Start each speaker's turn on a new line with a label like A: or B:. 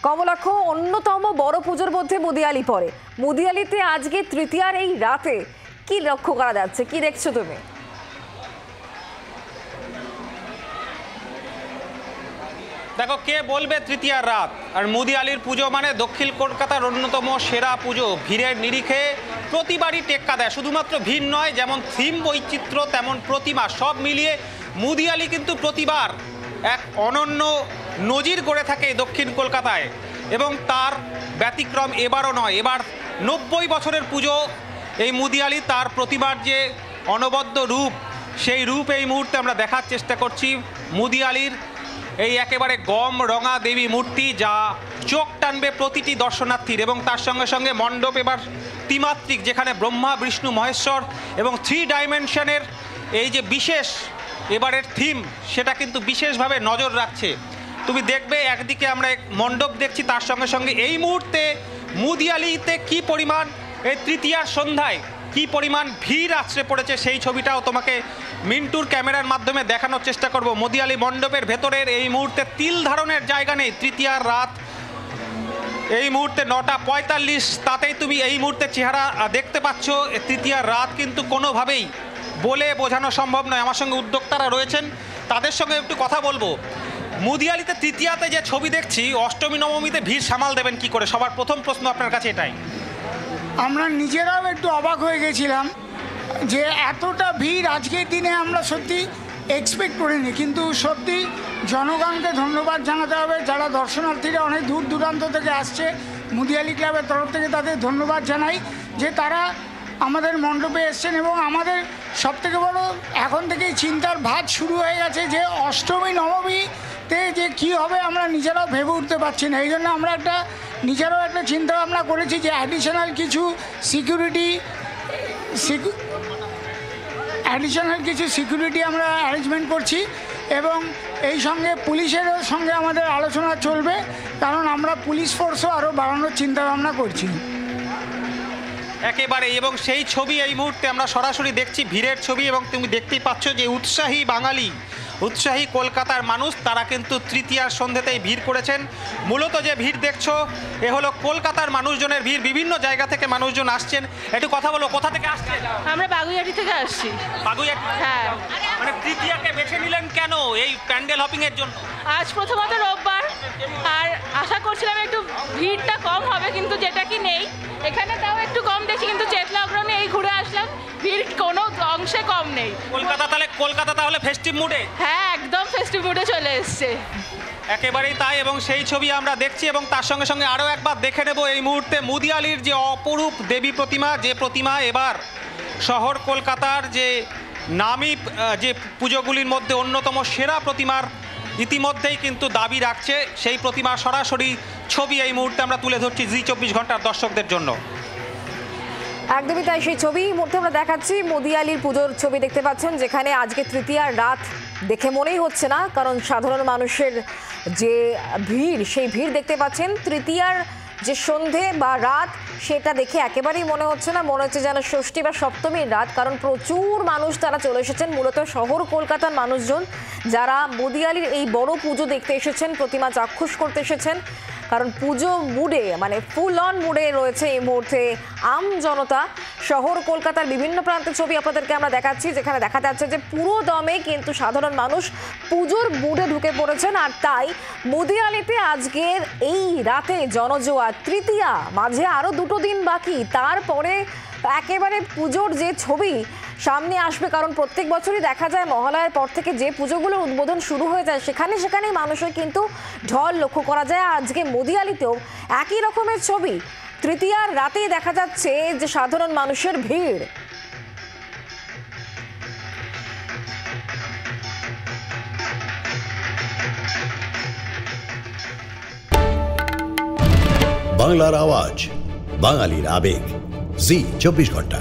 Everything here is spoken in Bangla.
A: কমলাক্ষ অন্যতম বড় পুজোর মধ্যে মুদিয়ালি পড়ে। মুদিয়ালিতে আজকে তৃতীয়ার এই রাতে কি লক্ষ্য করা যাচ্ছে, কি দেখছো তুমি?
B: দেখো, কে বলবে তৃতীয়ার রাত, আর মুদিয়ালির পুজো মানে দক্ষিণ কলকাতার অন্যতম সেরা পুজো। ভিড়ের নিরিখে প্রতিবারই টেক্কা দেয়। শুধুমাত্র ভিড় নয়, যেমন থিম বৈচিত্র্য তেমন প্রতিমা, সব মিলিয়ে মুদিয়ালি কিন্তু প্রতিবার এক অনন্য নজির গড়ে থাকে দক্ষিণ কলকাতায়, এবং তার ব্যতিক্রম এবারও নয়। এবার 90 বছরের পুজো এই মুদিয়ালি, তার প্রতিবার যে অনবদ্য রূপ, সেই রূপ এই মুহূর্তে আমরা দেখার চেষ্টা করছি। মুদিয়ালির এই একেবারে গম রঙা দেবী মূর্তি, যা চোখ টানবে প্রতিটি দর্শনার্থীর, এবং তার সঙ্গে সঙ্গে মণ্ডপ এবার ত্রিমাত্রিক, যেখানে ব্রহ্মা বিষ্ণু মহেশ্বর এবং 3 ডাইমেনশনের এই যে বিশেষ এবারের থিম, সেটা কিন্তু বিশেষভাবে নজর রাখছে। তুমি দেখবে একদিকে আমরা এক মণ্ডপ দেখছি, তার সঙ্গে সঙ্গে এই মুহূর্তে মুদিয়ালিতে কি পরিমাণ এই তৃতীয়ার সন্ধ্যায় কি পরিমাণ ভিড় আছড়ে পড়েছে, সেই ছবিটাও তোমাকে মিন্টুর ক্যামেরার মাধ্যমে দেখানোর চেষ্টা করব। মুদিয়ালি মণ্ডপের ভেতরের এই মুহূর্তে তিল ধারণের জায়গা নেই। তৃতীয়ার রাত এই মুহূর্তে 9:45, তাতেই তুমি এই মুহূর্তে চেহারা দেখতে পাচ্ছ। তৃতীয়ার রাত কিন্তু কোনোভাবেই বলে বোঝানো সম্ভব নয়। আমার সঙ্গে উদ্যোক্তারা রয়েছেন, তাদের সঙ্গে একটু কথা বলবো। মুদিয়ালিতে তৃতীয়াতে যে ছবি দেখছি, অষ্টমী নবমীতে ভিড় সামাল দেবেন কি করে? সবার প্রথম প্রশ্ন আপনার কাছে এটাই।
C: আমরা নিজেরাও একটু অবাক হয়ে গেছিলাম যে এতটা ভিড় আজকের দিনে আমরা সত্যি এক্সপেক্ট করিনি, কিন্তু সত্যি জনগণকে ধন্যবাদ জানাতে হবে, যারা দর্শনার্থীরা অনেক দূর দূরান্ত থেকে আসছে। মুদিয়ালি ক্লাবের তরফ থেকে তাদের ধন্যবাদ জানাই যে তারা আমাদের মণ্ডপে এসছেন, এবং আমাদের সবথেকে বড় এখন থেকেই চিন্তার ভাঁজ শুরু হয়ে গেছে যে অষ্টমী নবমীতে যে কী হবে আমরা নিজেরাও ভেবে উঠতে পারছি না। এই জন্য আমরা নিজেরাও একটা চিন্তা ভাবনা করেছি যে অ্যাডিশনাল কিছু সিকিউরিটি আমরা অ্যারেঞ্জমেন্ট করছি, এবং এই সঙ্গে পুলিশেরও সঙ্গে আমাদের আলোচনা চলবে, কারণ আমরা পুলিশ ফোর্সও আরও বাড়ানোর চিন্তা ভাবনা করছি
B: একেবারে। এবং সেই ছবি এই মুহূর্তে আমরা সরাসরি দেখছি, ভিড়ের ছবি, এবং তুমি দেখতেই পাচ্ছ যে উৎসাহী বাঙালি, উৎসাহী কলকাতার মানুষ, তারা কিন্তু তৃতীয়ার সন্ধ্যেতেই ভিড় করেছেন। মূলত যে ভিড় দেখছো, এ হলো কলকাতার মানুষজনের ভিড়। বিভিন্ন জায়গা থেকে মানুষজন আসছেন। একটু কথা বলো, কোথা থেকে আসছেন?
D: আমরা বাগুইআটি থেকে আসছি।
B: বাগুইআটি?
D: হ্যাঁ।
B: মানে তৃতীয়াকে বেছে নিলেন কেন এই প্যান্ডেল হপিং এর জন্য?
D: আজ প্রথমত রোববার, আর আশা করছিলাম একটু ভিড়টা কম হবে, কিন্তু যেটা কি নেই এখানে, তাও একটু কম দেখছি, কিন্তু চেতলা অগ্রণে এই ঘুরে আসলাম, ভিড় কোনো অংশে কম নেই।
B: কলকাতা তাহলে ফেস্টিভ মুডে?
D: হ্যাঁ, একদম ফেস্টিভ মুডে চলে এসছে।
B: একেবারেই তাই, এবং সেই ছবি আমরা দেখছি, এবং তার সঙ্গে সঙ্গে আরও একবার দেখে নেব এই মুহূর্তে মুদিয়ালির যে অপরূপ দেবী প্রতিমা, যে প্রতিমা এবার শহর কলকাতার যে নামী যে পুজোগুলির মধ্যে অন্যতম সেরা প্রতিমার ইতিমধ্যেই কিন্তু দাবি রাখছে। সেই প্রতিমার সরাসরি ছবি এই মুহূর্তে আমরা তুলে ধরছি জি 24 ঘন্টার দর্শকদের জন্য।
A: একদমই তাই, সেই ছবি মুহূর্তে আমরা দেখাচ্ছি। মুদিয়ালির পুজোর ছবি দেখতে পাচ্ছেন, যেখানে আজকে তৃতীয়ার রাত দেখে মনেই হচ্ছে না, কারণ সাধারণ মানুষের যে ভিড়, সেই ভিড় দেখতে পাচ্ছেন। তৃতীয়ার যে সন্ধে বা রাত, সেটা দেখে একেবারেই মনে হচ্ছে না, মনে হচ্ছে যেন ষষ্ঠী বা সপ্তমীর রাত, কারণ প্রচুর মানুষ তারা চলে এসেছেন। মূলত শহর কলকাতার মানুষজন যারা মুদিয়ালির এই বড় পুজো দেখতে এসেছেন, প্রতিমা চাক্ষুষ করতে এসেছেন, কারণ পুজো মুডে, মানে ফুল অন মুডে রয়েছে এই মুহূর্তে আম জনতা। শহর কলকাতার বিভিন্ন প্রান্তের ছবি আপনাদেরকে আমরা দেখাচ্ছি, যেখানে দেখা যাচ্ছে যে পুরো দমে কিন্তু সাধারণ মানুষ পুজোর মুডে ঢুকে পড়েছেন। আর তাই মুদিয়ালিতে আজকের এই রাতে জনজোয়ার। তৃতীয়া, মাঝে আরও 2 দিন বাকি, তারপরে একেবারে পুজোর যে ছবি সামনে আসবে, কারণ প্রত্যেক বছরই দেখা যায় মহালয়ার পর থেকে যে পুজোগুলোর উদ্বোধন শুরু হয়ে যায়, সেখানেই মানুষের কিন্তু ঢল লক্ষ্য করা যায়। আজকে মুদিয়ালিতেও একই রকমের ছবি, তৃতীয়ার রাতেই দেখা যাচ্ছে যে সাধারণ মানুষের ভিড়।
E: বাংলার আওয়াজ, বাঙালির আবেগ, জি 24 ঘন্টা।